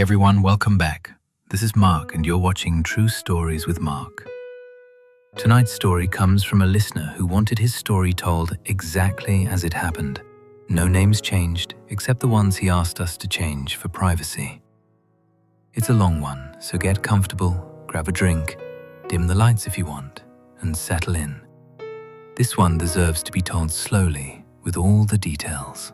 everyone, welcome back. This is Mark and you're watching True Stories with Mark. Tonight's story comes from a listener who wanted his story told exactly as it happened. No names changed, except the ones he asked us to change for privacy. It's a long one, so get comfortable, grab a drink, dim the lights if you want, and settle in. This one deserves to be told slowly, with all the details.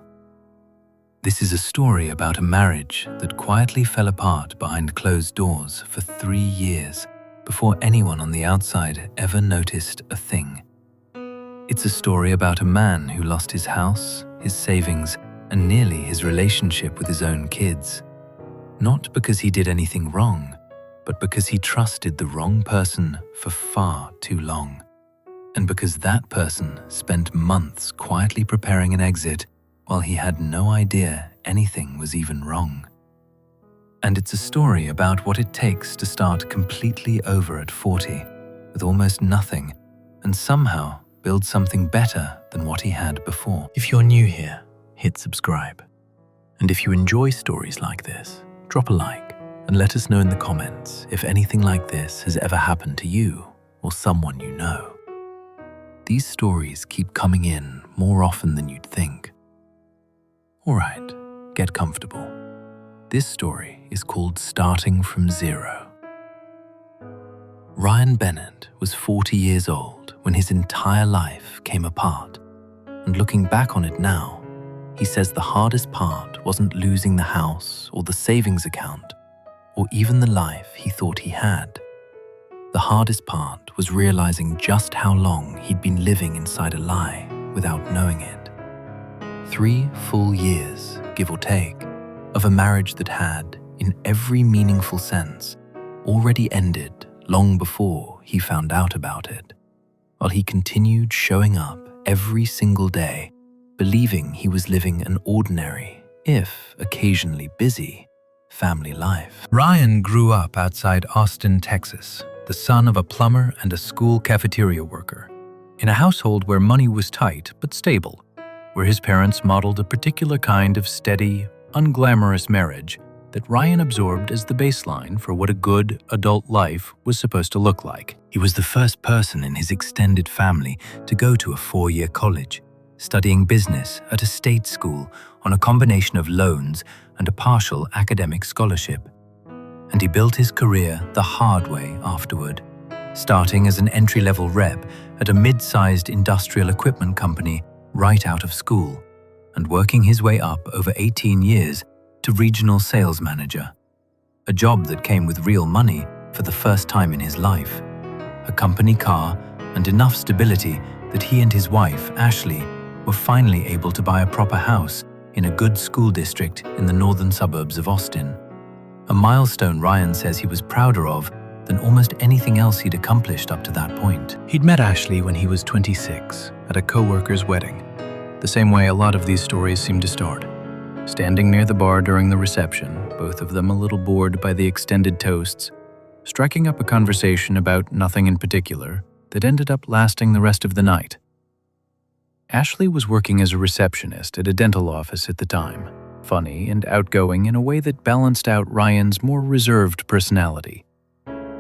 This is a story about a marriage that quietly fell apart behind closed doors for 3 years before anyone on the outside ever noticed a thing. It's a story about a man who lost his house, his savings, and nearly his relationship with his own kids. Not because he did anything wrong, but because he trusted the wrong person for far too long. And because that person spent months quietly preparing an exit while he had no idea anything was even wrong. And it's a story about what it takes to start completely over at 40, with almost nothing, and somehow build something better than what he had before. If you're new here, hit subscribe. And if you enjoy stories like this, drop a like and let us know in the comments if anything like this has ever happened to you or someone you know. These stories keep coming in more often than you'd think. Alright, get comfortable. This story is called Starting from Zero. Ryan Bennett was 40 years old when his entire life came apart. And looking back on it now, he says the hardest part wasn't losing the house or the savings account, or even the life he thought he had. The hardest part was realizing just how long he'd been living inside a lie without knowing it. 3 full years, give or take, of a marriage that had, in every meaningful sense, already ended long before he found out about it, while he continued showing up every single day, believing he was living an ordinary, if occasionally busy, family life. Ryan grew up outside Austin, Texas, the son of a plumber and a school cafeteria worker, in a household where money was tight but stable, where his parents modeled a particular kind of steady, unglamorous marriage that Ryan absorbed as the baseline for what a good adult life was supposed to look like. He was the first person in his extended family to go to a 4-year college, studying business at a state school on a combination of loans and a partial academic scholarship. And he built his career the hard way afterward, starting as an entry-level rep at a mid-sized industrial equipment company right out of school, and working his way up over 18 years to regional sales manager, a job that came with real money for the first time in his life, a company car, and enough stability that he and his wife, Ashley, were finally able to buy a proper house in a good school district in the northern suburbs of Austin, a milestone Ryan says he was prouder of than almost anything else he'd accomplished up to that point. He'd met Ashley when he was 26 at a co-worker's wedding, the same way a lot of these stories seem to start. Standing near the bar during the reception, both of them a little bored by the extended toasts, striking up a conversation about nothing in particular that ended up lasting the rest of the night. Ashley was working as a receptionist at a dental office at the time, funny and outgoing in a way that balanced out Ryan's more reserved personality.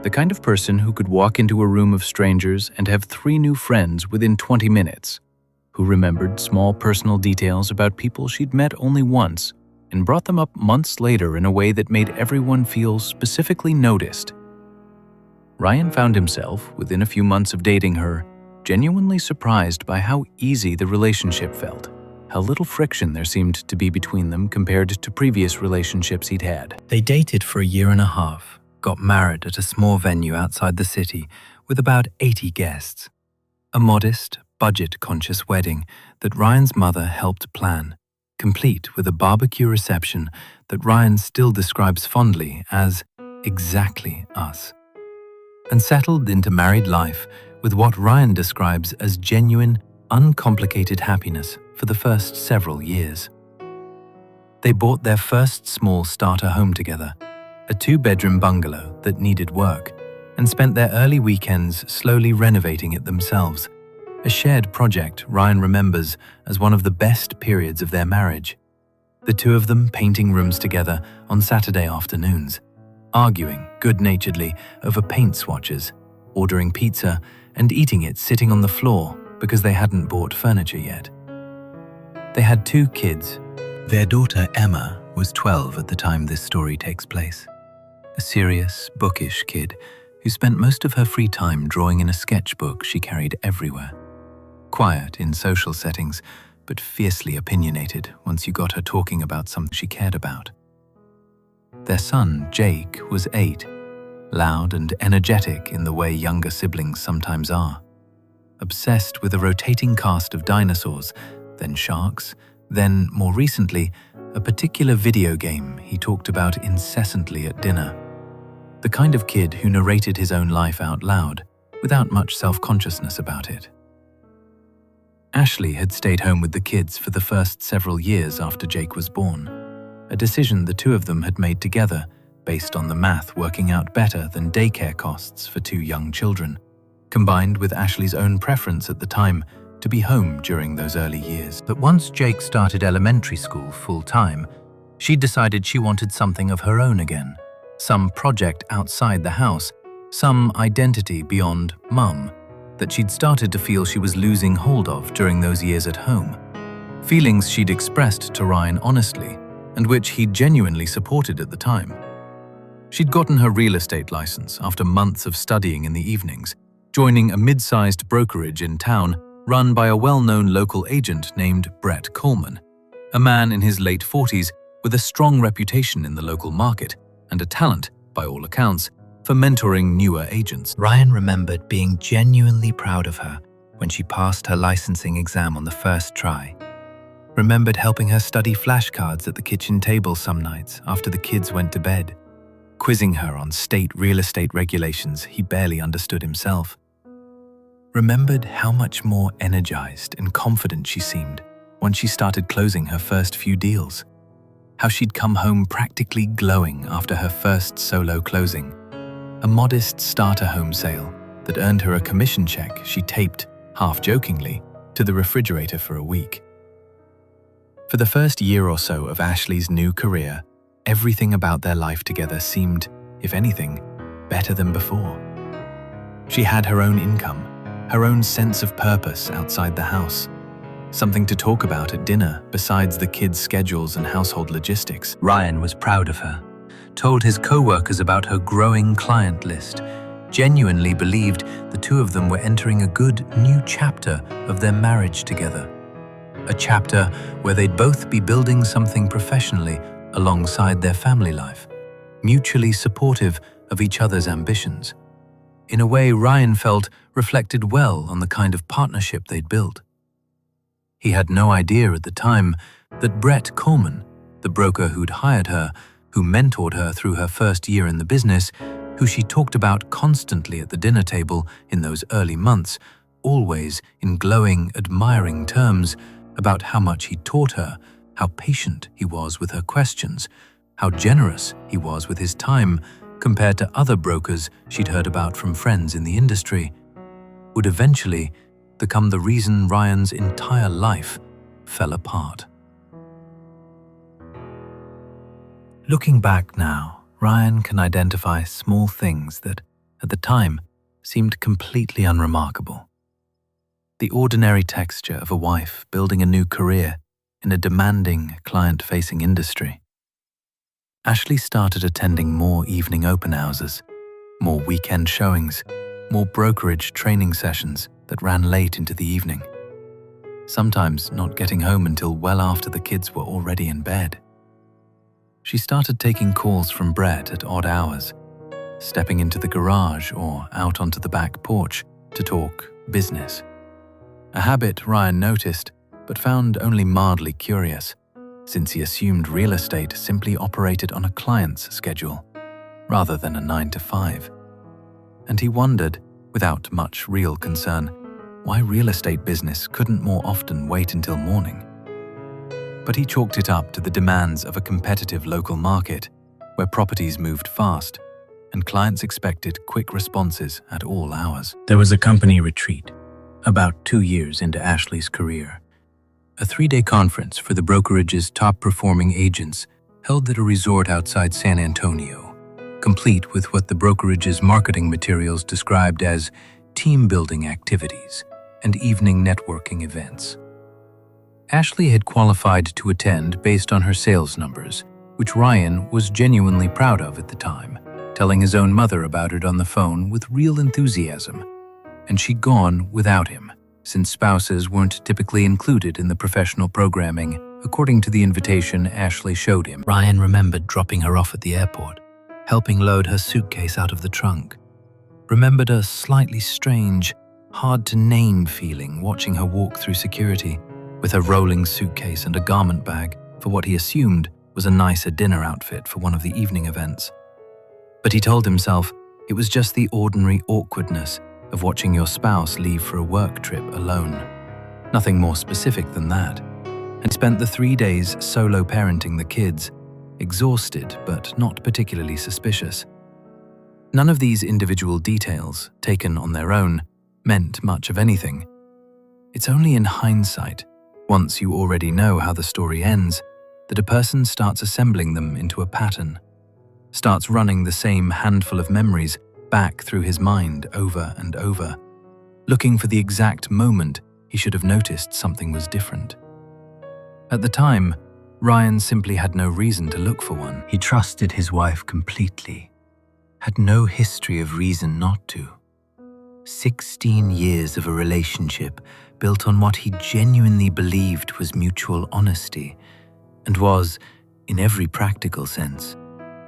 The kind of person who could walk into a room of strangers and have 3 new friends within 20 minutes, who remembered small personal details about people she'd met only once and brought them up months later in a way that made everyone feel specifically noticed. Ryan found himself, within a few months of dating her, genuinely surprised by how easy the relationship felt, how little friction there seemed to be between them compared to previous relationships he'd had. They dated for a year and a half, got married at a small venue outside the city with about 80 guests. A modest, budget-conscious wedding that Ryan's mother helped plan, complete with a barbecue reception that Ryan still describes fondly as exactly us. And settled into married life with what Ryan describes as genuine, uncomplicated happiness for the first several years. They bought their first small starter home together, a 2-bedroom bungalow that needed work, and spent their early weekends slowly renovating it themselves, a shared project Ryan remembers as one of the best periods of their marriage. the two of them painting rooms together on Saturday afternoons, arguing good-naturedly over paint swatches, ordering pizza and eating it sitting on the floor because they hadn't bought furniture yet. They had 2 kids. Their daughter Emma was 12 at the time this story takes place. A serious, bookish kid who spent most of her free time drawing in a sketchbook she carried everywhere. Quiet in social settings, but fiercely opinionated once you got her talking about something she cared about. Their son, Jake, was 8, loud and energetic in the way younger siblings sometimes are. Obsessed with a rotating cast of dinosaurs, then sharks, then, more recently, a particular video game he talked about incessantly at dinner. The kind of kid who narrated his own life out loud, without much self-consciousness about it. Ashley had stayed home with the kids for the first several years after Jake was born, a decision the two of them had made together based on the math working out better than daycare costs for 2 young children, combined with Ashley's own preference at the time to be home during those early years. But once Jake started elementary school full-time, she decided she wanted something of her own again, some project outside the house, some identity beyond mum, that she'd started to feel she was losing hold of during those years at home. Feelings she'd expressed to Ryan honestly, and which he'd genuinely supported at the time. She'd gotten her real estate license after months of studying in the evenings, joining a mid-sized brokerage in town run by a well-known local agent named Brett Coleman, a man in his late 40s with a strong reputation in the local market and a talent, by all accounts, for mentoring newer agents. Ryan remembered being genuinely proud of her when she passed her licensing exam on the first try. Remembered helping her study flashcards at the kitchen table some nights after the kids went to bed, quizzing her on state real estate regulations he barely understood himself. Remembered how much more energized and confident she seemed once she started closing her first few deals. How she'd come home practically glowing after her first solo closing, a modest starter home sale that earned her a commission check she taped, half-jokingly, to the refrigerator for a week. For the first year or so of Ashley's new career, everything about their life together seemed, if anything, better than before. She had her own income, her own sense of purpose outside the house, something to talk about at dinner besides the kids' schedules and household logistics. Ryan was proud of her, told his co-workers about her growing client list, genuinely believed the two of them were entering a good new chapter of their marriage together. A chapter where they'd both be building something professionally alongside their family life, mutually supportive of each other's ambitions. In a way Ryan felt reflected well on the kind of partnership they'd built. He had no idea at the time that Brett Coleman, the broker who'd hired her, who mentored her through her first year in the business, who she talked about constantly at the dinner table in those early months, always in glowing, admiring terms about how much he taught her, how patient he was with her questions, how generous he was with his time compared to other brokers she'd heard about from friends in the industry, would eventually become the reason Ryan's entire life fell apart. Looking back now, Ryan can identify small things that, at the time, seemed completely unremarkable. The ordinary texture of a wife building a new career in a demanding, client-facing industry. Ashley started attending more evening open houses, more weekend showings, more brokerage training sessions that ran late into the evening, sometimes not getting home until well after the kids were already in bed. She started taking calls from Brett at odd hours, stepping into the garage or out onto the back porch to talk business. A habit Ryan noticed, but found only mildly curious, since he assumed real estate simply operated on a client's schedule, rather than a 9-to-5. And he wondered, without much real concern, why real estate business couldn't more often wait until morning. But he chalked it up to the demands of a competitive local market, where properties moved fast, and clients expected quick responses at all hours. There was a company retreat, about 2 years into Ashley's career, A 3-day conference for the brokerage's top-performing agents held at a resort outside San Antonio, complete with what the brokerage's marketing materials described as team-building activities and evening networking events. Ashley had qualified to attend based on her sales numbers, which Ryan was genuinely proud of at the time, telling his own mother about it on the phone with real enthusiasm. And she'd gone without him, since spouses weren't typically included in the professional programming, according to the invitation Ashley showed him. Ryan remembered dropping her off at the airport, helping load her suitcase out of the trunk. Remembered a slightly strange, hard-to-name feeling watching her walk through security, with her rolling suitcase and a garment bag for what he assumed was a nicer dinner outfit for one of the evening events. But he told himself it was just the ordinary awkwardness of watching your spouse leave for a work trip alone. Nothing more specific than that. And spent the 3 days solo parenting the kids, exhausted but not particularly suspicious. None of these individual details, taken on their own, meant much of anything. It's only in hindsight, once you already know how the story ends, that a person starts assembling them into a pattern, starts running the same handful of memories back through his mind over and over, looking for the exact moment he should have noticed something was different. At the time, Ryan simply had no reason to look for one. He trusted his wife completely, had no history of reason not to. 16 years of a relationship built on what he genuinely believed was mutual honesty, and was, in every practical sense,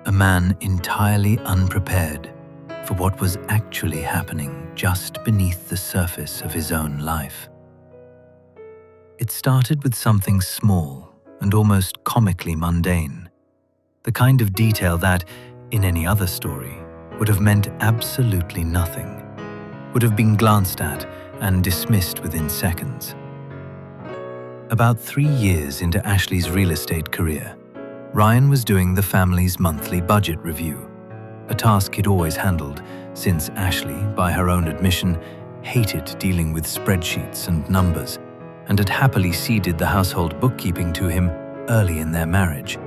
a man entirely unprepared for what was actually happening just beneath the surface of his own life. It started with something small and almost comically mundane, the kind of detail that, in any other story, would have meant absolutely nothing, would have been glanced at and dismissed within seconds. About 3 years into Ashley's real estate career, Ryan was doing the family's monthly budget review, a task he'd always handled since Ashley, by her own admission, hated dealing with spreadsheets and numbers, and had happily ceded the household bookkeeping to him early in their marriage,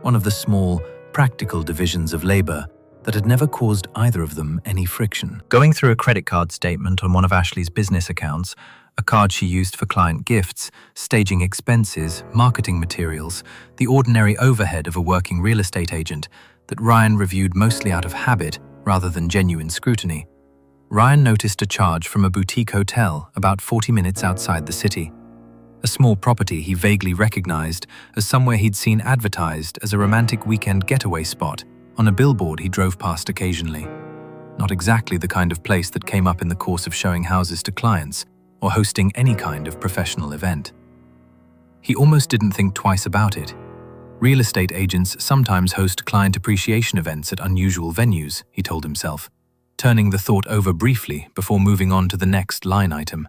one of the small, practical divisions of labor that had never caused either of them any friction. Going through a credit card statement on one of Ashley's business accounts, a card she used for client gifts, staging expenses, marketing materials, the ordinary overhead of a working real estate agent that Ryan reviewed mostly out of habit rather than genuine scrutiny, Ryan noticed a charge from a boutique hotel about 40 minutes outside the city. A small property he vaguely recognized as somewhere he'd seen advertised as a romantic weekend getaway spot on a billboard he drove past occasionally. Not exactly the kind of place that came up in the course of showing houses to clients or hosting any kind of professional event. He almost didn't think twice about it. Real estate agents sometimes host client appreciation events at unusual venues, he told himself, turning the thought over briefly before moving on to the next line item.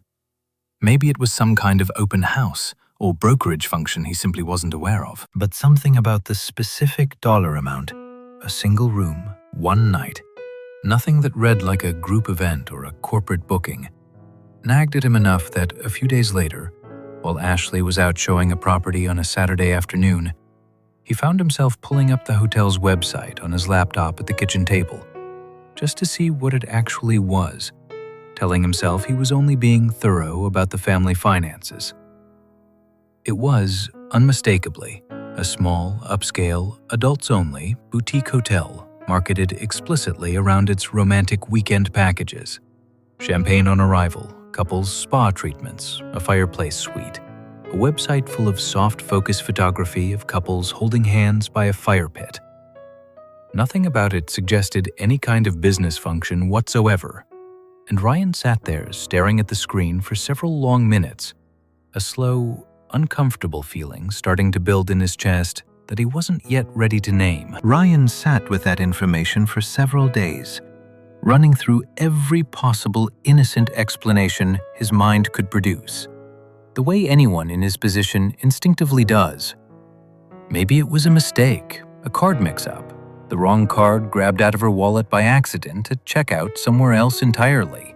Maybe it was some kind of open house or brokerage function he simply wasn't aware of. But something about the specific dollar amount, a single room, one night, nothing that read like a group event or a corporate booking, nagged at him enough that a few days later, while Ashley was out showing a property on a Saturday afternoon, he found himself pulling up the hotel's website on his laptop at the kitchen table, just to see what it actually was, telling himself he was only being thorough about the family finances. It was, unmistakably, a small, upscale, adults-only boutique hotel marketed explicitly around its romantic weekend packages. Champagne on arrival, couples spa treatments, a fireplace suite, a website full of soft focus photography of couples holding hands by a fire pit. Nothing about it suggested any kind of business function whatsoever, and Ryan sat there staring at the screen for several long minutes, a slow, uncomfortable feeling starting to build in his chest that he wasn't yet ready to name. Ryan sat with that information for several days, running through every possible innocent explanation his mind could produce, the way anyone in his position instinctively does. Maybe it was a mistake, a card mix-up, the wrong card grabbed out of her wallet by accident at checkout somewhere else entirely.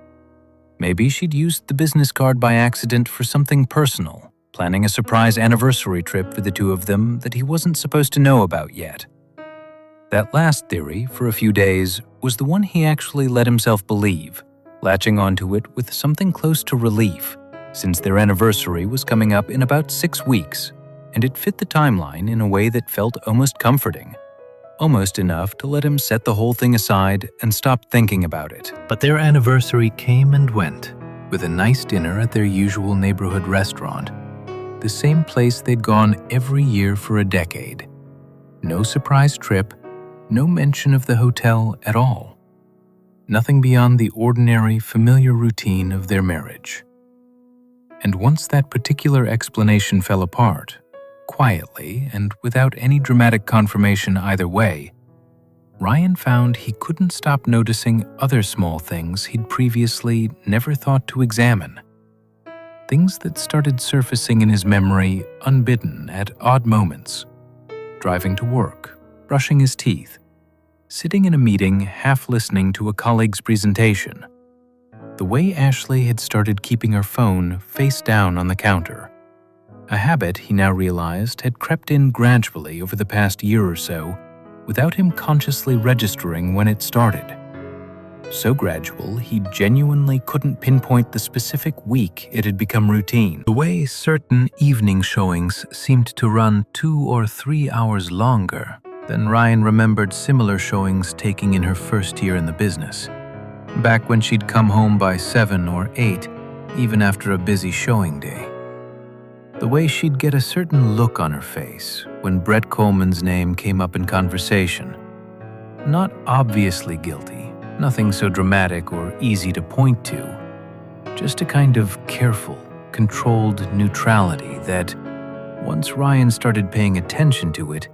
Maybe she'd used the business card by accident for something personal, planning a surprise anniversary trip for the two of them that he wasn't supposed to know about yet. That last theory, for a few days, was the one he actually let himself believe, latching onto it with something close to relief, since their anniversary was coming up in about 6 weeks, and it fit the timeline in a way that felt almost comforting. Almost enough to let him set the whole thing aside and stop thinking about it. But their anniversary came and went, with a nice dinner at their usual neighborhood restaurant, the same place they'd gone every year for a decade. No surprise trip, no mention of the hotel at all. Nothing beyond the ordinary, familiar routine of their marriage. And once that particular explanation fell apart, quietly and without any dramatic confirmation either way, Ryan found he couldn't stop noticing other small things he'd previously never thought to examine. Things that started surfacing in his memory unbidden at odd moments. Driving to work, brushing his teeth, sitting in a meeting half listening to a colleague's presentation. The way Ashley had started keeping her phone face down on the counter. A habit he now realized had crept in gradually over the past year or so, without him consciously registering when it started. So gradual, he genuinely couldn't pinpoint the specific week it had become routine. The way certain evening showings seemed to run 2 or 3 hours longer than Ryan remembered similar showings taking in her first year in the business. Back when she'd come home by 7 or 8, even after a busy showing day. The way she'd get a certain look on her face when Brett Coleman's name came up in conversation. Not obviously guilty, nothing so dramatic or easy to point to. Just a kind of careful, controlled neutrality that, once Ryan started paying attention to it,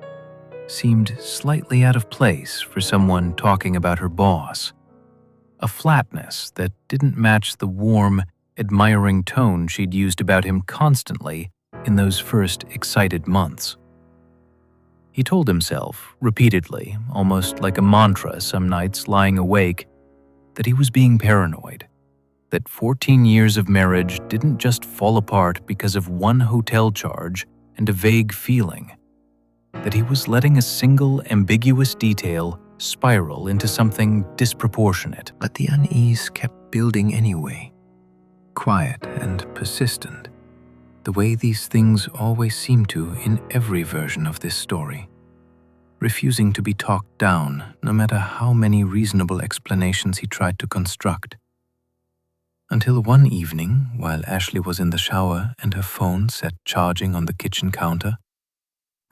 seemed slightly out of place for someone talking about her boss. A flatness that didn't match the warm, admiring tone she'd used about him constantly in those first excited months. He told himself, repeatedly, almost like a mantra some nights lying awake, that he was being paranoid, that 14 years of marriage didn't just fall apart because of one hotel charge and a vague feeling, that he was letting a single ambiguous detail spiral into something disproportionate. But the unease kept building anyway, quiet and persistent, the way these things always seem to in every version of this story, refusing to be talked down no matter how many reasonable explanations he tried to construct. Until one evening, while Ashley was in the shower and her phone sat charging on the kitchen counter,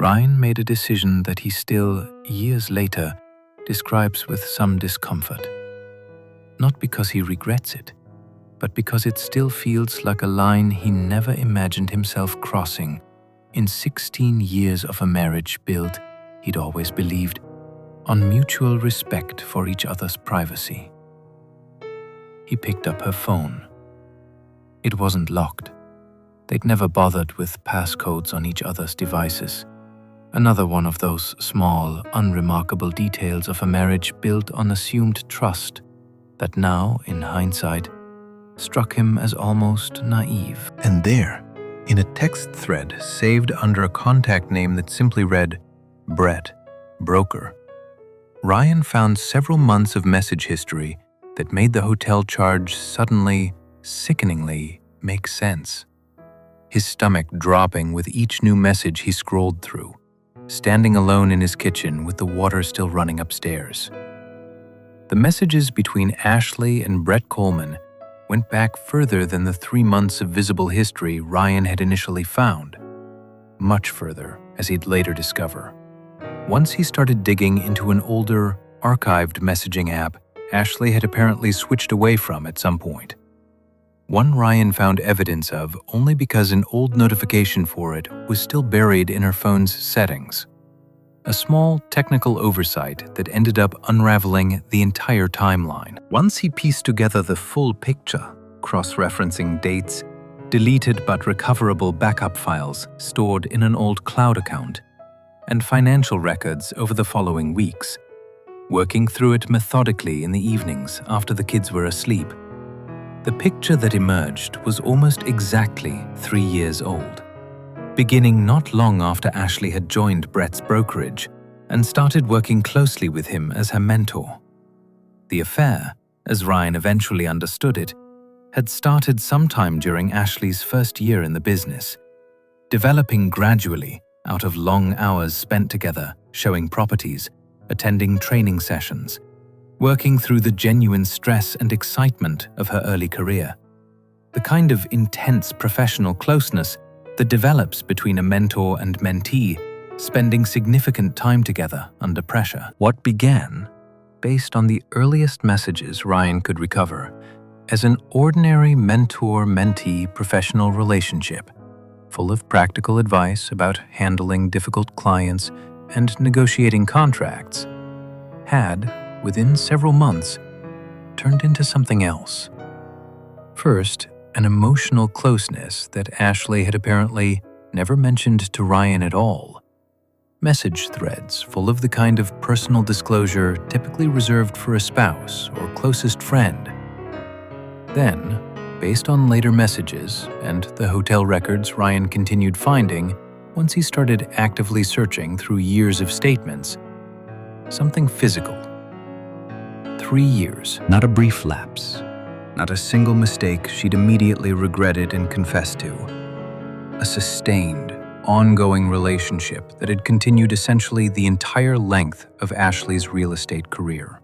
Ryan made a decision that he still, years later, describes with some discomfort. Not because he regrets it, but because it still feels like a line he never imagined himself crossing in 16 years of a marriage built, he'd always believed, on mutual respect for each other's privacy. He picked up her phone. It wasn't locked. They'd never bothered with passcodes on each other's devices. Another one of those small, unremarkable details of a marriage built on assumed trust that now, in hindsight, struck him as almost naive. And there, in a text thread saved under a contact name that simply read, Brett, broker, Ryan found several months of message history that made the hotel charge suddenly, sickeningly, make sense. His stomach dropping with each new message he scrolled through, standing alone in his kitchen with the water still running upstairs. The messages between Ashley and Brett Coleman went back further than the 3 months of visible history Ryan had initially found. Much further, as he'd later discover. Once he started digging into an older, archived messaging app Ashley had apparently switched away from at some point. One Ryan found evidence of only because an old notification for it was still buried in her phone's settings. A small technical oversight that ended up unraveling the entire timeline. Once he pieced together the full picture, cross-referencing dates, deleted but recoverable backup files stored in an old cloud account, and financial records over the following weeks, working through it methodically in the evenings after the kids were asleep, the picture that emerged was almost exactly 3 years old. beginning not long after Ashley had joined Brett's brokerage and started working closely with him as her mentor. The affair, as Ryan eventually understood it, had started sometime during Ashley's first year in the business, developing gradually out of long hours spent together showing properties, attending training sessions, working through the genuine stress and excitement of her early career. The kind of intense professional closeness that develops between a mentor and mentee, spending significant time together under pressure. What began, based on the earliest messages Ryan could recover, as an ordinary mentor-mentee professional relationship, full of practical advice about handling difficult clients and negotiating contracts, had, within several months, turned into something else. First, an emotional closeness that Ashley had apparently never mentioned to Ryan at all. Message threads full of the kind of personal disclosure typically reserved for a spouse or closest friend. Then, based on later messages and the hotel records Ryan continued finding once he started actively searching through years of statements, something physical. 3 years. Not a brief lapse. Not a single mistake she'd immediately regretted and confessed to. A sustained, ongoing relationship that had continued essentially the entire length of Ashley's real estate career.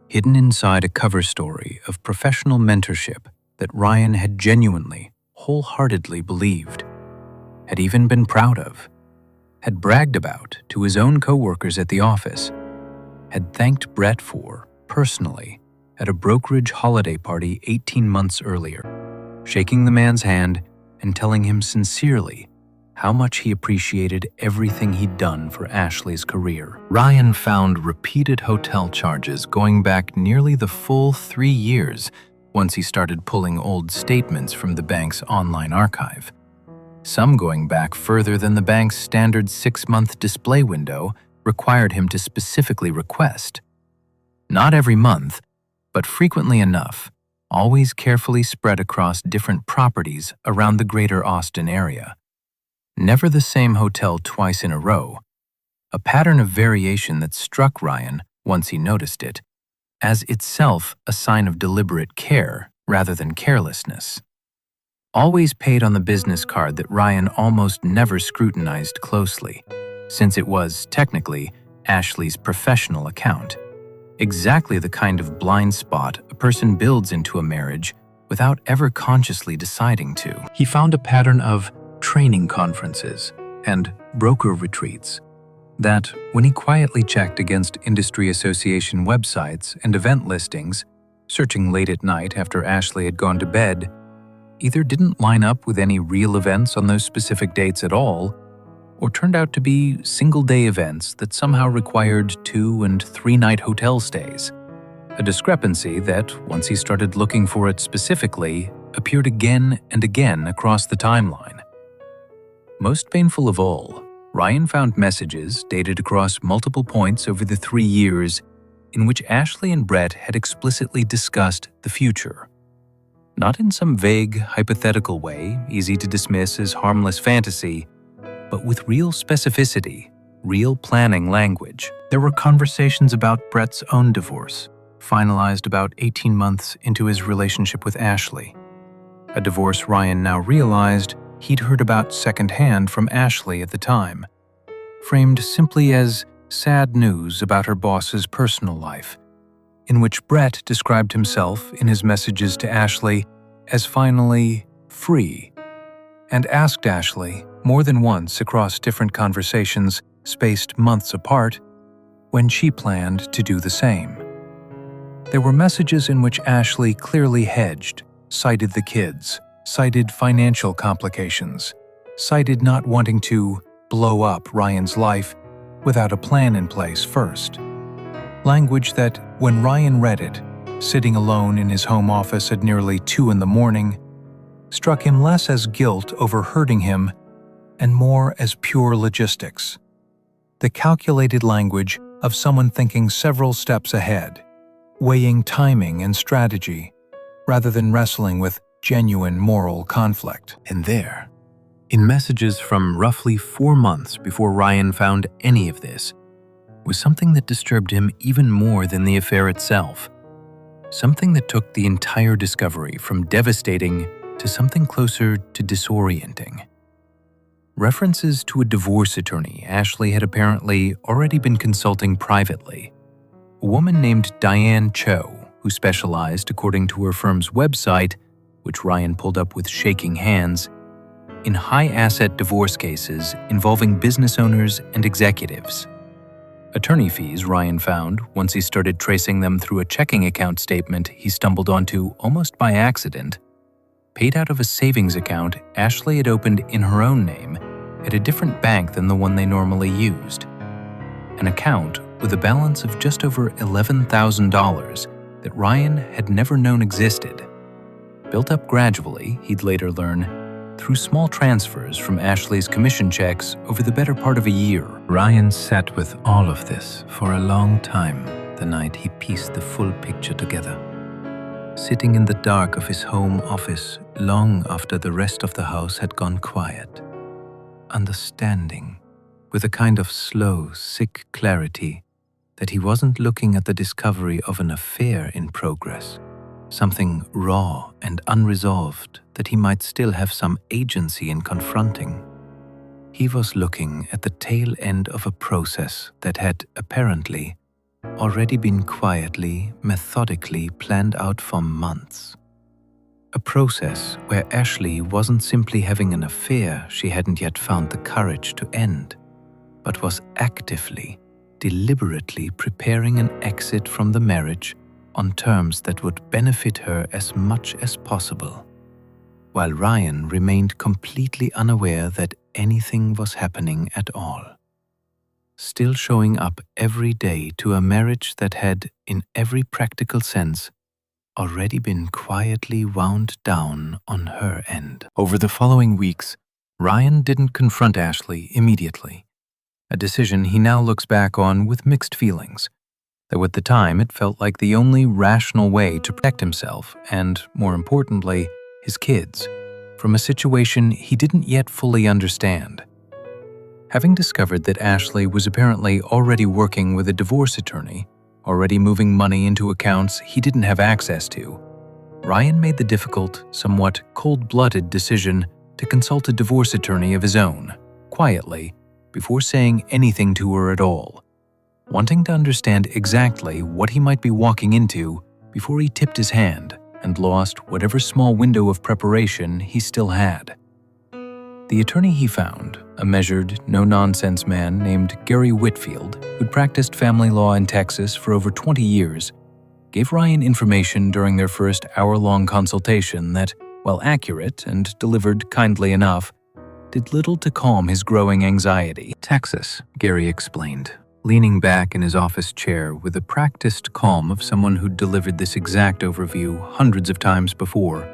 Hidden inside a cover story of professional mentorship that Ryan had genuinely, wholeheartedly believed, had even been proud of, had bragged about to his own co-workers at the office, had thanked Brett for, personally, at a brokerage holiday party 18 months earlier, shaking the man's hand and telling him sincerely how much he appreciated everything he'd done for Ashley's career. Ryan found repeated hotel charges going back nearly the full 3 years once he started pulling old statements from the bank's online archive, some going back further than the bank's standard 6-month display window required him to specifically request. Not every month, but frequently enough, always carefully spread across different properties around the greater Austin area. Never the same hotel twice in a row, a pattern of variation that struck Ryan once he noticed it, as itself a sign of deliberate care rather than carelessness. Always paid on the business card that Ryan almost never scrutinized closely, since it was, technically, Ashley's professional account. Exactly the kind of blind spot a person builds into a marriage without ever consciously deciding to. He found a pattern of training conferences and broker retreats that, when he quietly checked against industry association websites and event listings, searching late at night after Ashley had gone to bed, either didn't line up with any real events on those specific dates at all, or turned out to be single-day events that somehow required 2- and 3-night hotel stays, a discrepancy that, once he started looking for it specifically, appeared again and again across the timeline. Most painful of all, Ryan found messages dated across multiple points over the 3 years in which Ashley and Brett had explicitly discussed the future. Not in some vague, hypothetical way, easy to dismiss as harmless fantasy, but with real specificity, real planning language. There were conversations about Brett's own divorce, finalized about 18 months into his relationship with Ashley. A divorce Ryan now realized he'd heard about secondhand from Ashley at the time, framed simply as sad news about her boss's personal life, in which Brett described himself in his messages to Ashley as finally free, and asked Ashley more than once across different conversations spaced months apart when she planned to do the same. There were messages in which Ashley clearly hedged, cited the kids, cited financial complications, cited not wanting to blow up Ryan's life without a plan in place first. Language that, when Ryan read it, sitting alone in his home office at nearly 2 a.m, struck him less as guilt over hurting him and more as pure logistics. The calculated language of someone thinking several steps ahead, weighing timing and strategy, rather than wrestling with genuine moral conflict. And there, In messages from roughly 4 months before Ryan found any of this, was something that disturbed him even more than the affair itself. Something that took the entire discovery from devastating to something closer to disorienting. References to a divorce attorney Ashley had apparently already been consulting privately. A woman named Diane Cho, who specialized, according to her firm's website, which Ryan pulled up with shaking hands, in high-asset divorce cases involving business owners and executives. Attorney fees, Ryan found, once he started tracing them through a checking account statement he stumbled onto almost by accident, paid out of a savings account Ashley had opened in her own name at a different bank than the one they normally used. An account with a balance of just over $11,000 that Ryan had never known existed. Built up gradually, he'd later learn, through small transfers from Ashley's commission checks over the better part of a year. Ryan sat with all of this for a long time the night he pieced the full picture together. Sitting in the dark of his home office long after the rest of the house had gone quiet. Understanding, with a kind of slow, sick clarity, that he wasn't looking at the discovery of an affair in progress, something raw and unresolved that he might still have some agency in confronting. He was looking at the tail end of a process that had, apparently, already been quietly, methodically planned out for months. A process where Ashley wasn't simply having an affair she hadn't yet found the courage to end, but was actively, deliberately preparing an exit from the marriage on terms that would benefit her as much as possible, while Ryan remained completely unaware that anything was happening at all. Still showing up every day to a marriage that had, in every practical sense, already been quietly wound down on her end. Over the following weeks, Ryan didn't confront Ashley immediately, a decision he now looks back on with mixed feelings. Though at the time it felt like the only rational way to protect himself and, more importantly, his kids, from a situation he didn't yet fully understand. Having discovered that Ashley was apparently already working with a divorce attorney, already moving money into accounts he didn't have access to, Ryan made the difficult, somewhat cold-blooded decision to consult a divorce attorney of his own, quietly, before saying anything to her at all, wanting to understand exactly what he might be walking into before he tipped his hand and lost whatever small window of preparation he still had. The attorney he found, a measured, no-nonsense man named Gary Whitfield, who'd practiced family law in Texas for over 20 years, gave Ryan information during their first hour-long consultation that, while accurate and delivered kindly enough, did little to calm his growing anxiety. Texas, Gary explained, leaning back in his office chair with the practiced calm of someone who'd delivered this exact overview hundreds of times before,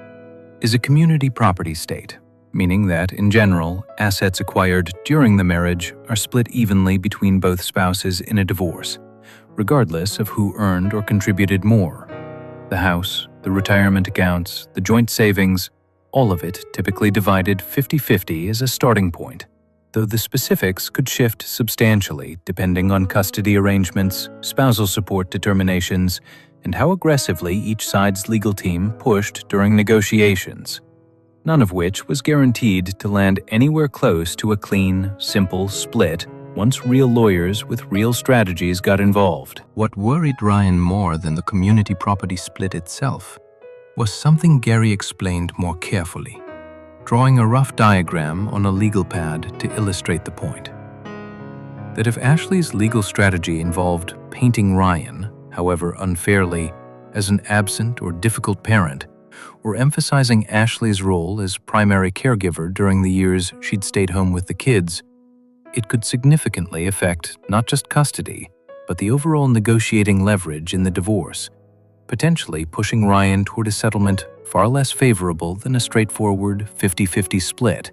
is a community property state, meaning that, in general, assets acquired during the marriage are split evenly between both spouses in a divorce, regardless of who earned or contributed more. The house, the retirement accounts, the joint savings, all of it typically divided 50-50 as a starting point, though the specifics could shift substantially depending on custody arrangements, spousal support determinations, and how aggressively each side's legal team pushed during negotiations, none of which was guaranteed to land anywhere close to a clean, simple split once real lawyers with real strategies got involved. What worried Ryan more than the community property split itself was something Gary explained more carefully, drawing a rough diagram on a legal pad to illustrate the point. That if Ashley's legal strategy involved painting Ryan, however unfairly, as an absent or difficult parent, or emphasizing Ashley's role as primary caregiver during the years she'd stayed home with the kids, it could significantly affect not just custody, but the overall negotiating leverage in the divorce, potentially pushing Ryan toward a settlement far less favorable than a straightforward 50-50 split,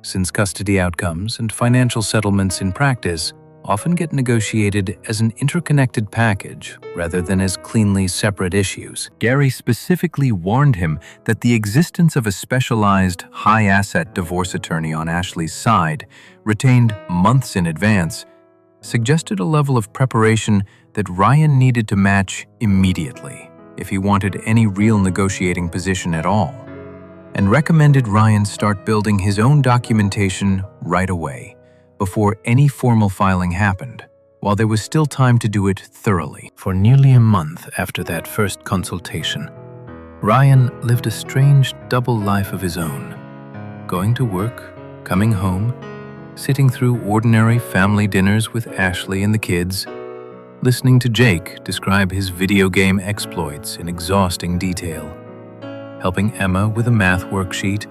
since custody outcomes and financial settlements in practice often get negotiated as an interconnected package rather than as cleanly separate issues. Gary specifically warned him that the existence of a specialized, high-asset divorce attorney on Ashley's side, retained months in advance, suggested a level of preparation that Ryan needed to match immediately if he wanted any real negotiating position at all, and recommended Ryan start building his own documentation right away, before any formal filing happened, while there was still time to do it thoroughly. For nearly a month after that first consultation, Ryan lived a strange double life of his own, going to work, coming home, sitting through ordinary family dinners with Ashley and the kids, listening to Jake describe his video game exploits in exhausting detail, helping Emma with a math worksheet,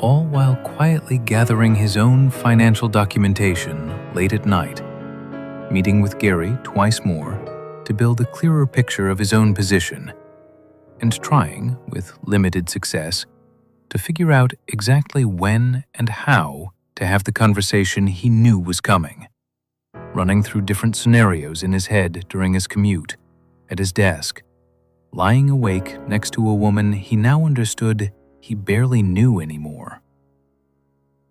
all while quietly gathering his own financial documentation late at night, meeting with Gary twice more to build a clearer picture of his own position, and trying, with limited success, to figure out exactly when and how to have the conversation he knew was coming, running through different scenarios in his head during his commute, at his desk, lying awake next to a woman he now understood he barely knew anymore.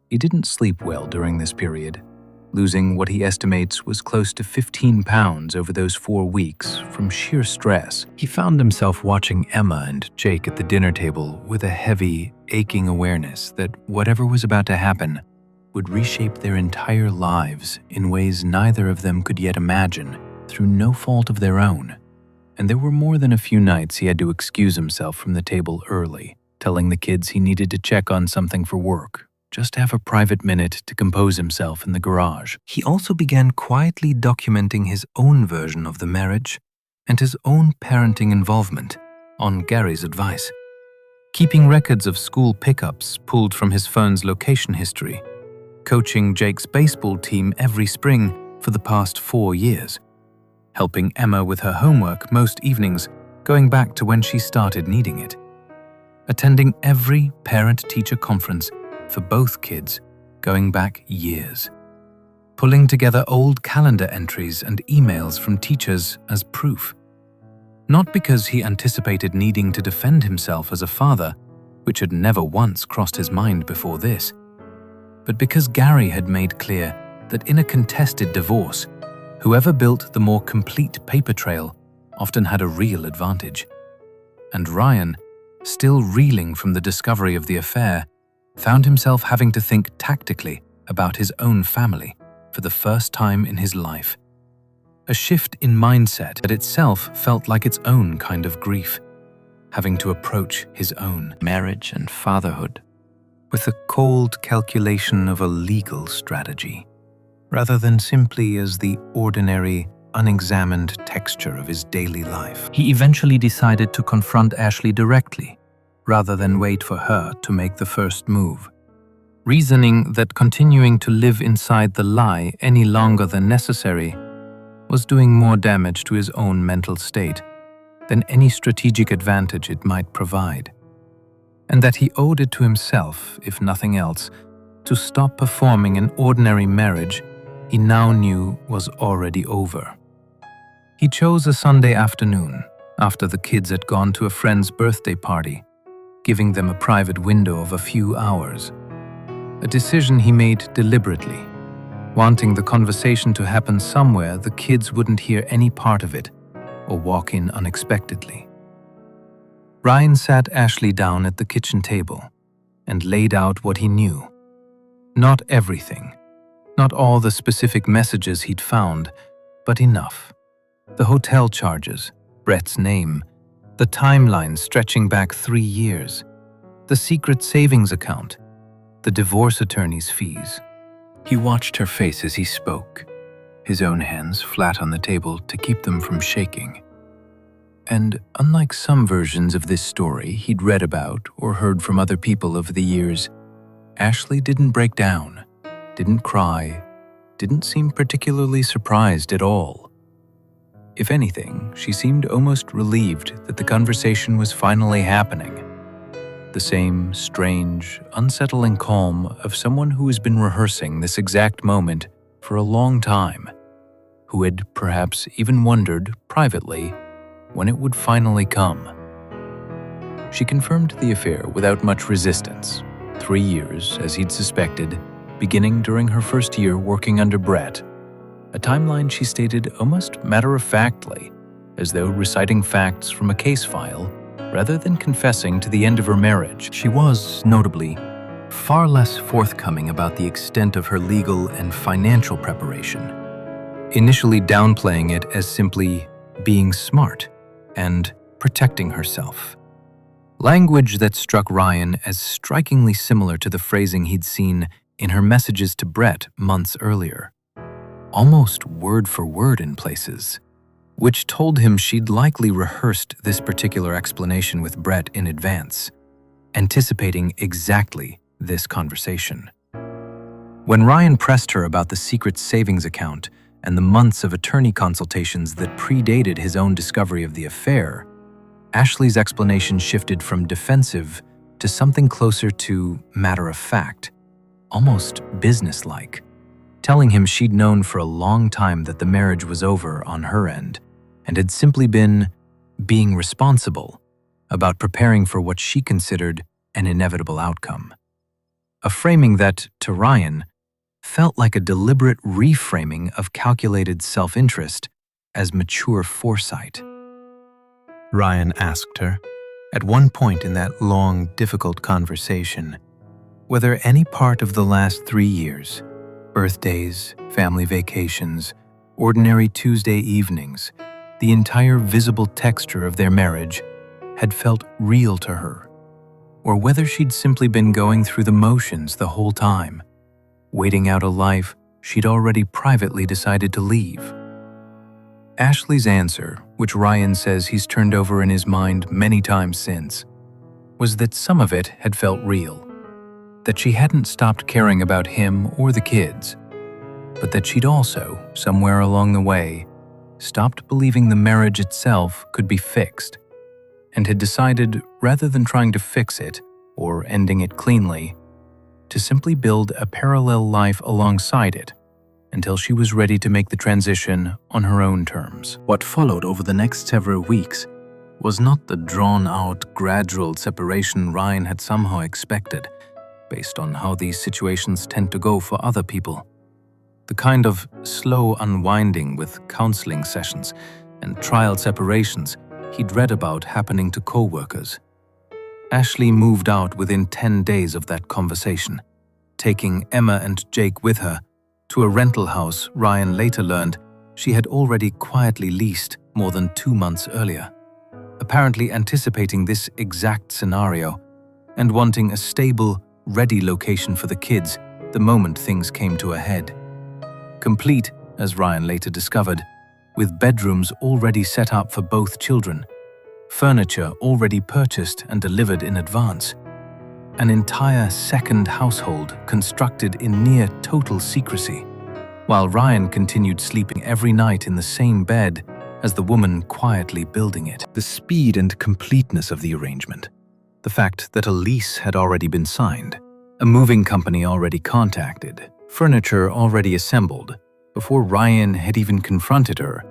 He didn't sleep well during this period, losing what he estimates was close to 15 pounds over those 4 weeks from sheer stress. He found himself watching Emma and Jake at the dinner table with a heavy, aching awareness that whatever was about to happen would reshape their entire lives in ways neither of them could yet imagine, through no fault of their own. And there were more than a few nights he had to excuse himself from the table early, telling the kids he needed to check on something for work, just have a private minute to compose himself in the garage. He also began quietly documenting his own version of the marriage and his own parenting involvement, on Gary's advice, keeping records of school pickups pulled from his phone's location history, coaching Jake's baseball team every spring for the past 4 years, helping Emma with her homework most evenings going back to when she started needing it, attending every parent-teacher conference for both kids going back years, pulling together old calendar entries and emails from teachers as proof. Not because he anticipated needing to defend himself as a father, which had never once crossed his mind before this, but because Gary had made clear that in a contested divorce, whoever built the more complete paper trail often had a real advantage. And Ryan, still reeling from the discovery of the affair, found himself having to think tactically about his own family for the first time in his life. A shift in mindset that itself felt like its own kind of grief, having to approach his own marriage and fatherhood with the cold calculation of a legal strategy, rather than simply as the ordinary, unexamined texture of his daily life. He eventually decided to confront Ashley directly, rather than wait for her to make the first move, reasoning that continuing to live inside the lie any longer than necessary was doing more damage to his own mental state than any strategic advantage it might provide, and that he owed it to himself, if nothing else, to stop performing an ordinary marriage he now knew was already over. He chose a Sunday afternoon, after the kids had gone to a friend's birthday party, giving them a private window of a few hours. A decision he made deliberately, wanting the conversation to happen somewhere the kids wouldn't hear any part of it or walk in unexpectedly. Ryan sat Ashley down at the kitchen table and laid out what he knew. Not everything, not all the specific messages he'd found, but enough. The hotel charges, Brett's name, the timeline stretching back 3 years, the secret savings account, the divorce attorney's fees. He watched her face as he spoke, his own hands flat on the table to keep them from shaking. And unlike some versions of this story he'd read about or heard from other people over the years, Ashley didn't break down, didn't cry, didn't seem particularly surprised at all. If anything, she seemed almost relieved that the conversation was finally happening. The same strange, unsettling calm of someone who has been rehearsing this exact moment for a long time, who had perhaps even wondered privately when it would finally come. She confirmed the affair without much resistance, 3 years, as he'd suspected, beginning during her first year working under Brett, a timeline she stated almost matter-of-factly, as though reciting facts from a case file rather than confessing to the end of her marriage. She was, notably, far less forthcoming about the extent of her legal and financial preparation, initially downplaying it as simply being smart and protecting herself. Language that struck Ryan as strikingly similar to the phrasing he'd seen in her messages to Brett months earlier, almost word for word in places, which told him she'd likely rehearsed this particular explanation with Brett in advance, anticipating exactly this conversation. When Ryan pressed her about the secret savings account and the months of attorney consultations that predated his own discovery of the affair, Ashley's explanation shifted from defensive to something closer to matter-of-fact, almost businesslike, telling him she'd known for a long time that the marriage was over on her end and had simply been being responsible about preparing for what she considered an inevitable outcome. A framing that, to Ryan, felt like a deliberate reframing of calculated self-interest as mature foresight. Ryan asked her, at one point in that long, difficult conversation, whether any part of the last 3 years, birthdays, family vacations, ordinary Tuesday evenings, the entire visible texture of their marriage had felt real to her, or whether she'd simply been going through the motions the whole time, waiting out a life she'd already privately decided to leave. Ashley's answer, which Ryan says he's turned over in his mind many times since, was that some of it had felt real, that she hadn't stopped caring about him or the kids, but that she'd also, somewhere along the way, stopped believing the marriage itself could be fixed, and had decided, rather than trying to fix it or ending it cleanly, to simply build a parallel life alongside it until she was ready to make the transition on her own terms. What followed over the next several weeks was not the drawn-out, gradual separation Ryan had somehow expected, based on how these situations tend to go for other people. The kind of slow unwinding with counseling sessions and trial separations he'd read about happening to co-workers. Ashley moved out within 10 days of that conversation, taking Emma and Jake with her to a rental house Ryan later learned she had already quietly leased more than 2 months earlier, apparently anticipating this exact scenario and wanting a stable, ready location for the kids the moment things came to a head. Complete, as Ryan later discovered, with bedrooms already set up for both children, furniture already purchased and delivered in advance, an entire second household constructed in near total secrecy, while Ryan continued sleeping every night in the same bed as the woman quietly building it. The speed and completeness of the arrangement, the fact that a lease had already been signed, a moving company already contacted, furniture already assembled, before Ryan had even confronted her,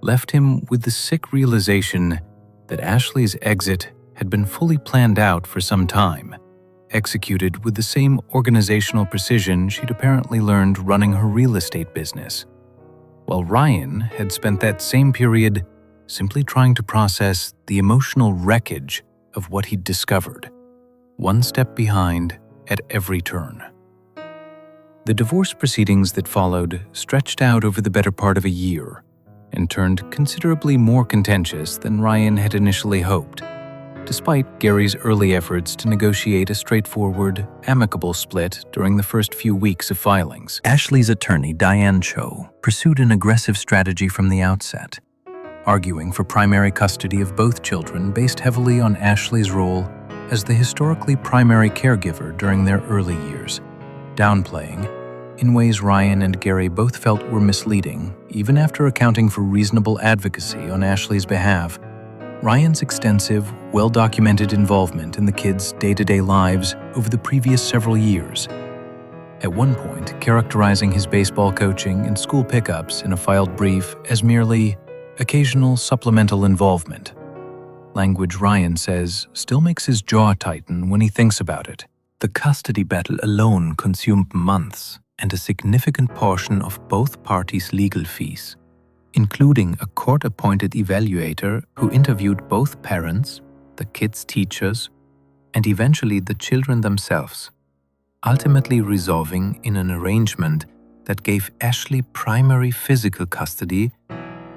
left him with the sick realization that Ashley's exit had been fully planned out for some time, executed with the same organizational precision she'd apparently learned running her real estate business, while Ryan had spent that same period simply trying to process the emotional wreckage of what he'd discovered, one step behind at every turn. The divorce proceedings that followed stretched out over the better part of a year and turned considerably more contentious than Ryan had initially hoped, despite Gary's early efforts to negotiate a straightforward, amicable split during the first few weeks of filings. Ashley's attorney, Diane Cho, pursued an aggressive strategy from the outset, arguing for primary custody of both children based heavily on Ashley's role as the historically primary caregiver during their early years, downplaying, in ways Ryan and Gary both felt were misleading, even after accounting for reasonable advocacy on Ashley's behalf, Ryan's extensive, well-documented involvement in the kids' day-to-day lives over the previous several years. at one point characterizing his baseball coaching and school pickups in a filed brief as merely occasional supplemental involvement. Language Ryan says still makes his jaw tighten when he thinks about it. The custody battle alone consumed months and a significant portion of both parties' legal fees, including a court-appointed evaluator who interviewed both parents, the kids' teachers, and eventually the children themselves, ultimately resolving in an arrangement that gave Ashley primary physical custody,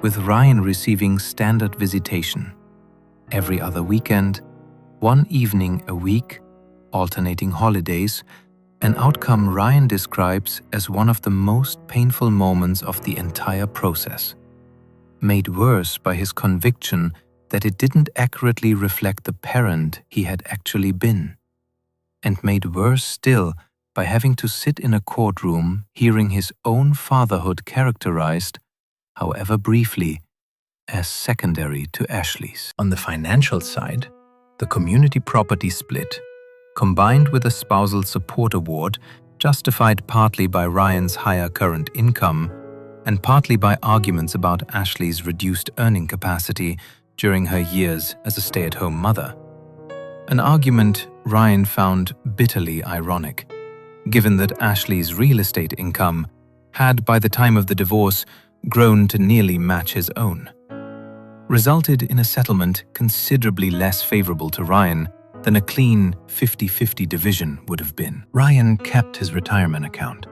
with Ryan receiving standard visitation every other weekend, one evening a week, alternating holidays, an outcome Ryan describes as one of the most painful moments of the entire process, made worse by his conviction that it didn't accurately reflect the parent he had actually been, and made worse still by having to sit in a courtroom hearing his own fatherhood characterized, however briefly, as secondary to Ashley's. On the financial side, the community property split, combined with a spousal support award justified partly by Ryan's higher current income and partly by arguments about Ashley's reduced earning capacity during her years as a stay-at-home mother. An argument Ryan found bitterly ironic, given that Ashley's real estate income had, by the time of the divorce, grown to nearly match his own, resulted in a settlement considerably less favorable to Ryan than a clean 50-50 division would have been. Ryan kept his retirement account,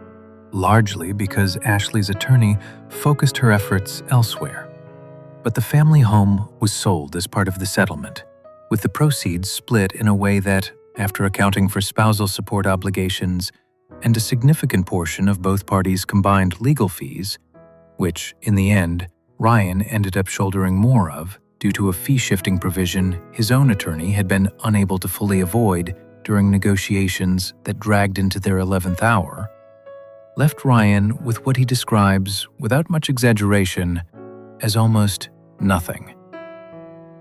largely because Ashley's attorney focused her efforts elsewhere. But the family home was sold as part of the settlement, with the proceeds split in a way that, after accounting for spousal support obligations and a significant portion of both parties' combined legal fees, which, in the end, Ryan ended up shouldering more of due to a fee-shifting provision his own attorney had been unable to fully avoid during negotiations that dragged into their 11th hour, left Ryan with what he describes, without much exaggeration, as almost nothing.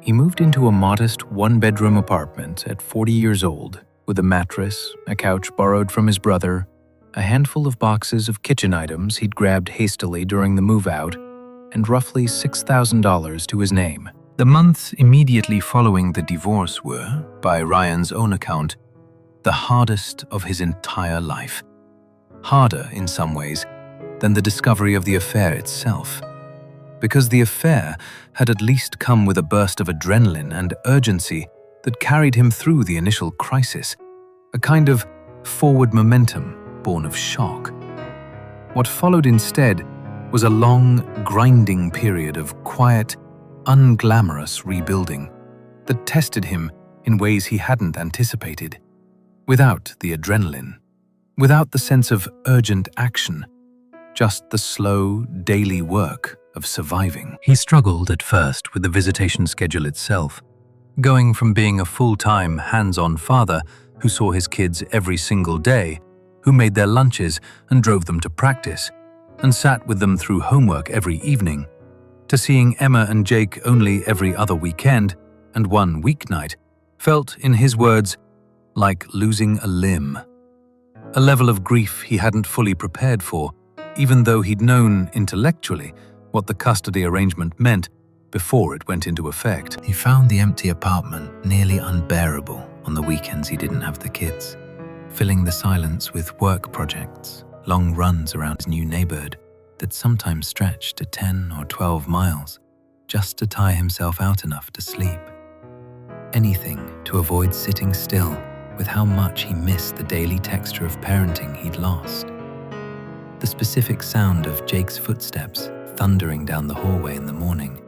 He moved into a modest one-bedroom apartment at 40 years old, with a mattress, a couch borrowed from his brother, a handful of boxes of kitchen items he'd grabbed hastily during the move-out, and roughly $6,000 to his name. The months immediately following the divorce were, by Ryan's own account, the hardest of his entire life. Harder, in some ways, than the discovery of the affair itself. Because the affair had at least come with a burst of adrenaline and urgency that carried him through the initial crisis, a kind of forward momentum born of shock. What followed instead was a long, grinding period of quiet, unglamorous rebuilding that tested him in ways he hadn't anticipated. Without the adrenaline, without the sense of urgent action, just the slow, daily work of surviving. He struggled at first with the visitation schedule itself, going from being a full-time, hands-on father who saw his kids every single day, who made their lunches and drove them to practice, and sat with them through homework every evening, to seeing Emma and Jake only every other weekend and one weeknight, felt, in his words, like losing a limb. A level of grief he hadn't fully prepared for, even though he'd known intellectually what the custody arrangement meant before it went into effect. He found the empty apartment nearly unbearable on the weekends he didn't have the kids, filling the silence with work projects, long runs around his new neighborhood that sometimes stretched to 10 or 12 miles, just to tire himself out enough to sleep. Anything to avoid sitting still with how much he missed the daily texture of parenting he'd lost. The specific sound of Jake's footsteps thundering down the hallway in the morning,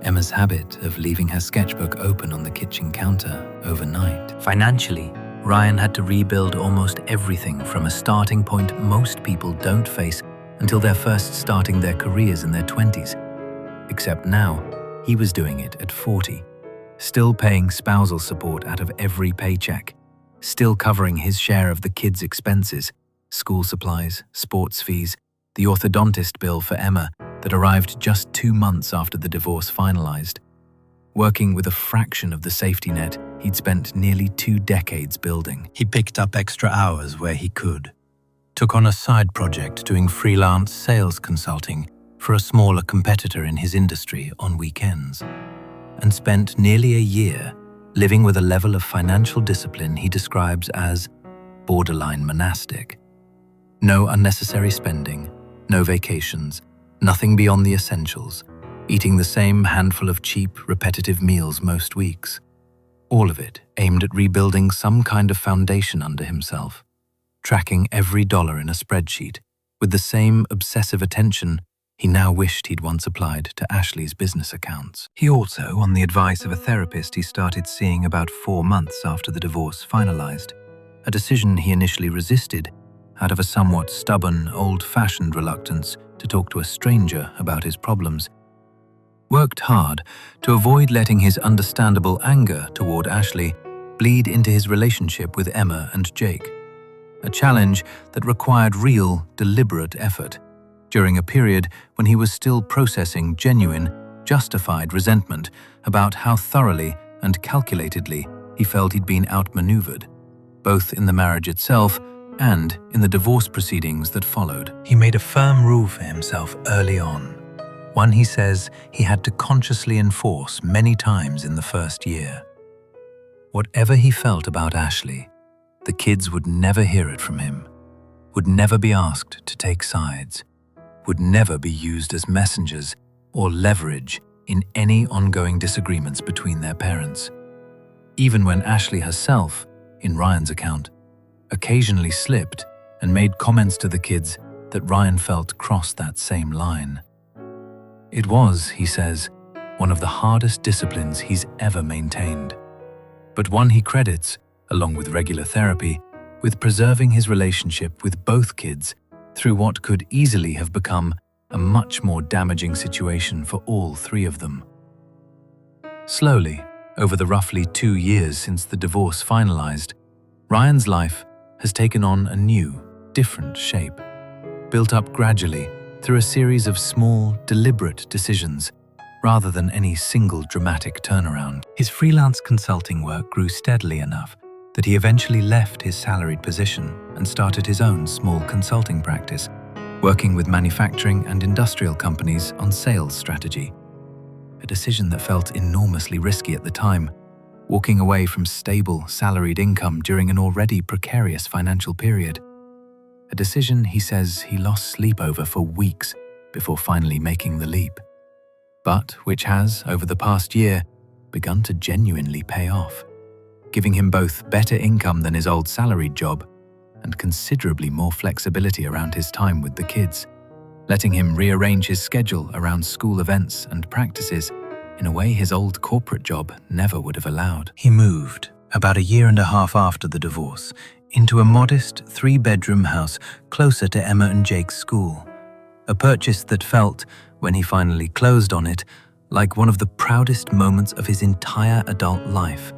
Emma's habit of leaving her sketchbook open on the kitchen counter overnight. Financially, Ryan had to rebuild almost everything from a starting point most people don't face until they're first starting their careers in their 20s. Except now, he was doing it at 40, still paying spousal support out of every paycheck, still covering his share of the kids' expenses, school supplies, sports fees, the orthodontist bill for Emma that arrived just 2 months after the divorce finalized, working with a fraction of the safety net he'd spent nearly 2 decades building. He picked up extra hours where he could, took on a side project doing freelance sales consulting for a smaller competitor in his industry on weekends, and spent nearly a year living with a level of financial discipline he describes as borderline monastic. No unnecessary spending, no vacations, nothing beyond the essentials, eating the same handful of cheap, repetitive meals most weeks. All of it aimed at rebuilding some kind of foundation under himself, tracking every dollar in a spreadsheet with the same obsessive attention he now wished he'd once applied to Ashley's business accounts. He also, on the advice of a therapist he started seeing about 4 months after the divorce finalized, a decision he initially resisted out of a somewhat stubborn, old-fashioned reluctance to talk to a stranger about his problems, worked hard to avoid letting his understandable anger toward Ashley bleed into his relationship with Emma and Jake, a challenge that required real, deliberate effort during a period when he was still processing genuine, justified resentment about how thoroughly and calculatedly he felt he'd been outmaneuvered, both in the marriage itself and in the divorce proceedings that followed. He made a firm rule for himself early on, one he says he had to consciously enforce many times in the first year. Whatever he felt about Ashley, the kids would never hear it from him, would never be asked to take sides, would never be used as messengers or leverage in any ongoing disagreements between their parents. Even when Ashley herself, in Ryan's account, occasionally slipped and made comments to the kids that Ryan felt crossed that same line. It was, he says, one of the hardest disciplines he's ever maintained, but one he credits, along with regular therapy, with preserving his relationship with both kids through what could easily have become a much more damaging situation for all 3 of them. Slowly, over the roughly 2 years since the divorce finalized, Ryan's life has taken on a new, different shape, built up gradually through a series of small, deliberate decisions rather than any single dramatic turnaround. His freelance consulting work grew steadily enough that he eventually left his salaried position and started his own small consulting practice, working with manufacturing and industrial companies on sales strategy. A decision that felt enormously risky at the time, walking away from stable, salaried income during an already precarious financial period. A decision he says he lost sleep over for weeks before finally making the leap, but which has, over the past year, begun to genuinely pay off, giving him both better income than his old salaried job and considerably more flexibility around his time with the kids, letting him rearrange his schedule around school events and practices in a way his old corporate job never would have allowed. He moved, about 1.5 years after the divorce, into a modest 3-bedroom house closer to Emma and Jake's school, a purchase that felt, when he finally closed on it, like one of the proudest moments of his entire adult life.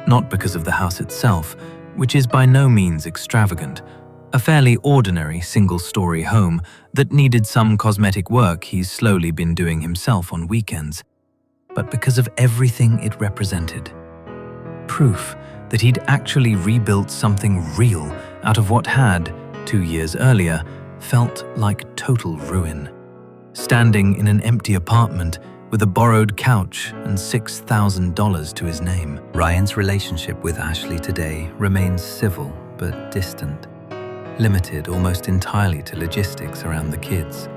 Not because of the house itself, which is by no means extravagant, a fairly ordinary single-story home that needed some cosmetic work he's slowly been doing himself on weekends, but because of everything it represented. Proof that he'd actually rebuilt something real out of what had, 2 years earlier, felt like total ruin. Standing in an empty apartment with a borrowed couch and $6,000 to his name. Ryan's relationship with Ashley today remains civil but distant, limited almost entirely to logistics around the kids,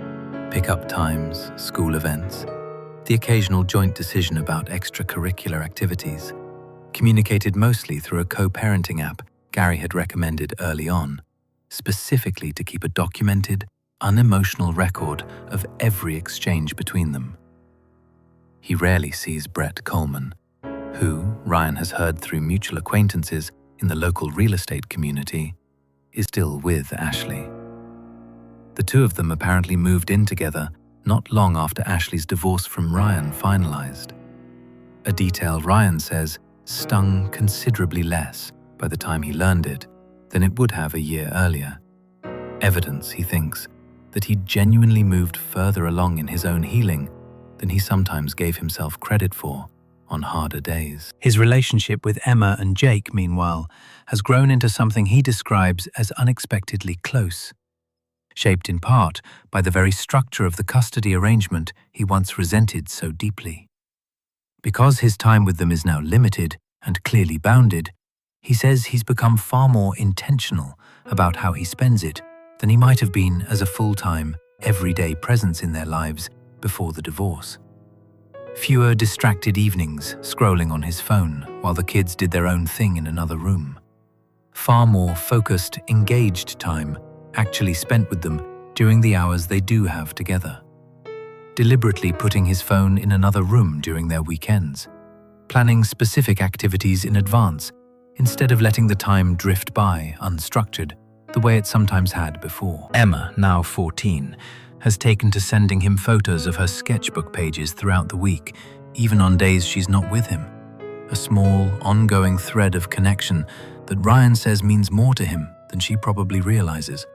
pick-up times, school events, the occasional joint decision about extracurricular activities, communicated mostly through a co-parenting app Gary had recommended early on, specifically to keep a documented, unemotional record of every exchange between them. He rarely sees Brett Coleman, who, Ryan has heard through mutual acquaintances in the local real estate community, is still with Ashley. The 2 of them apparently moved in together not long after Ashley's divorce from Ryan finalized. A detail Ryan says stung considerably less by the time he learned it than it would have a year earlier. Evidence, he thinks, that he genuinely moved further along in his own healing than he sometimes gave himself credit for on harder days. His relationship with Emma and Jake, meanwhile, has grown into something he describes as unexpectedly close, shaped in part by the very structure of the custody arrangement he once resented so deeply. Because his time with them is now limited and clearly bounded, he says he's become far more intentional about how he spends it than he might have been as a full-time, everyday presence in their lives before the divorce. Fewer distracted evenings scrolling on his phone while the kids did their own thing in another room. Far more focused, engaged time actually spent with them during the hours they do have together. Deliberately putting his phone in another room during their weekends. Planning specific activities in advance instead of letting the time drift by unstructured the way it sometimes had before. Emma, now 14, has taken to sending him photos of her sketchbook pages throughout the week, even on days she's not with him. A small, ongoing thread of connection that Ryan says means more to him than she probably realizes.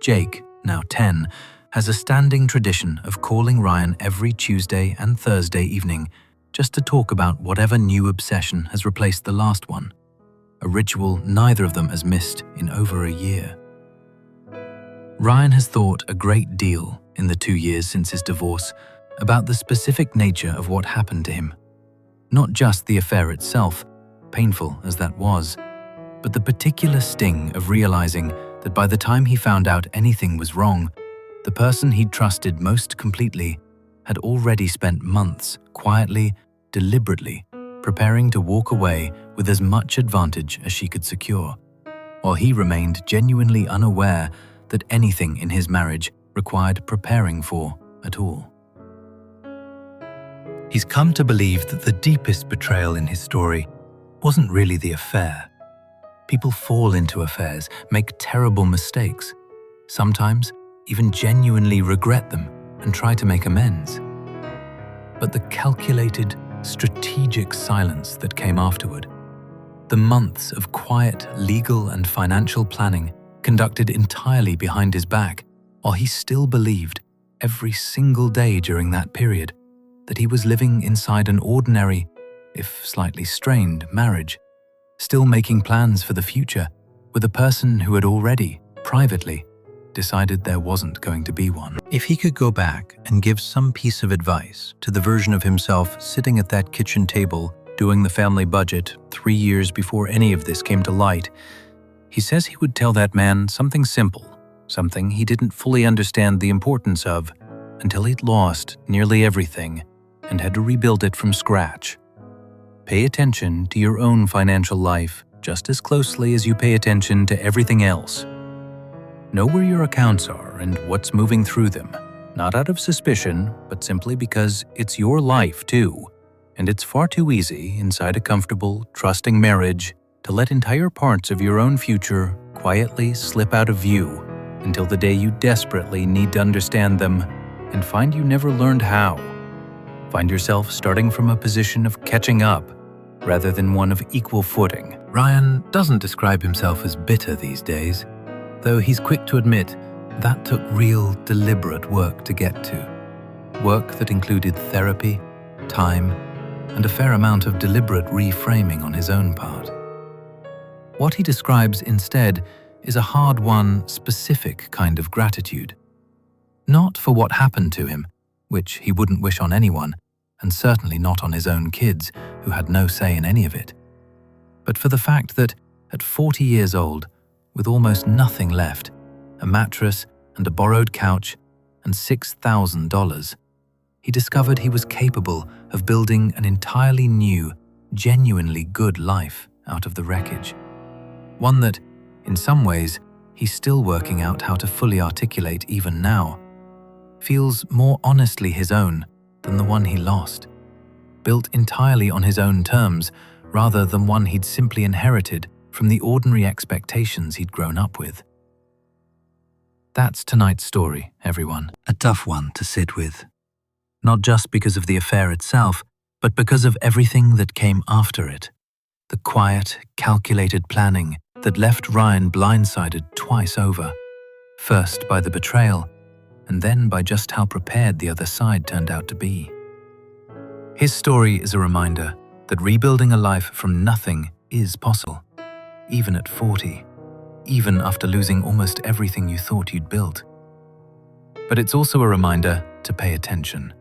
Jake, now 10, has a standing tradition of calling Ryan every Tuesday and Thursday evening just to talk about whatever new obsession has replaced the last one, a ritual neither of them has missed in over a year. Ryan has thought a great deal in the 2 years since his divorce about the specific nature of what happened to him. Not just the affair itself, painful as that was, but the particular sting of realizing that by the time he found out anything was wrong, the person he'd trusted most completely had already spent months quietly, deliberately, preparing to walk away with as much advantage as she could secure, while he remained genuinely unaware that anything in his marriage required preparing for at all. He's come to believe that the deepest betrayal in his story wasn't really the affair. People fall into affairs, make terrible mistakes, sometimes even genuinely regret them and try to make amends. But the calculated, strategic silence that came afterward, the months of quiet legal and financial planning conducted entirely behind his back, while he still believed every single day during that period that he was living inside an ordinary, if slightly strained, marriage, still making plans for the future with a person who had already, privately, decided there wasn't going to be one. If he could go back and give some piece of advice to the version of himself sitting at that kitchen table doing the family budget 3 years before any of this came to light, he says he would tell that man something simple, something he didn't fully understand the importance of until he'd lost nearly everything and had to rebuild it from scratch. Pay attention to your own financial life just as closely as you pay attention to everything else. Know where your accounts are and what's moving through them, not out of suspicion, but simply because it's your life too, and it's far too easy inside a comfortable, trusting marriage to let entire parts of your own future quietly slip out of view until the day you desperately need to understand them and find you never learned how. Find yourself starting from a position of catching up rather than one of equal footing. Ryan doesn't describe himself as bitter these days, though he's quick to admit that took real, deliberate work to get to. Work that included therapy, time, and a fair amount of deliberate reframing on his own part. What he describes instead is a hard-won, specific kind of gratitude. Not for what happened to him, which he wouldn't wish on anyone, and certainly not on his own kids, who had no say in any of it, but for the fact that, at 40 years old, with almost nothing left, a mattress and a borrowed couch and $6,000, he discovered he was capable of building an entirely new, genuinely good life out of the wreckage. One that, in some ways, he's still working out how to fully articulate even now, feels more honestly his own than the one he lost, built entirely on his own terms rather than one he'd simply inherited from the ordinary expectations he'd grown up with. That's tonight's story, everyone. A tough one to sit with. Not just because of the affair itself, but because of everything that came after it. The quiet, calculated planning that left Ryan blindsided twice over. First by the betrayal, and then by just how prepared the other side turned out to be. His story is a reminder that rebuilding a life from nothing is possible, even at 40, even after losing almost everything you thought you'd built. But it's also a reminder to pay attention,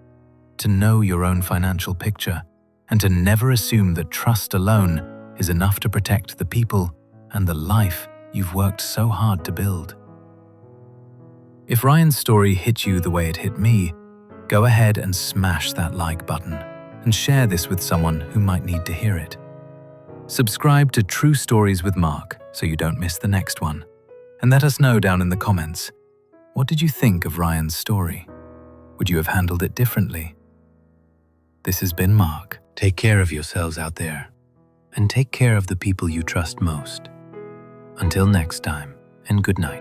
to know your own financial picture, and to never assume that trust alone is enough to protect the people and the life you've worked so hard to build. If Ryan's story hit you the way it hit me, go ahead and smash that like button and share this with someone who might need to hear it. Subscribe to True Stories with Mark so you don't miss the next one. And let us know down in the comments, what did you think of Ryan's story? Would you have handled it differently? This has been Mark. Take care of yourselves out there, and take care of the people you trust most. Until next time, and good night.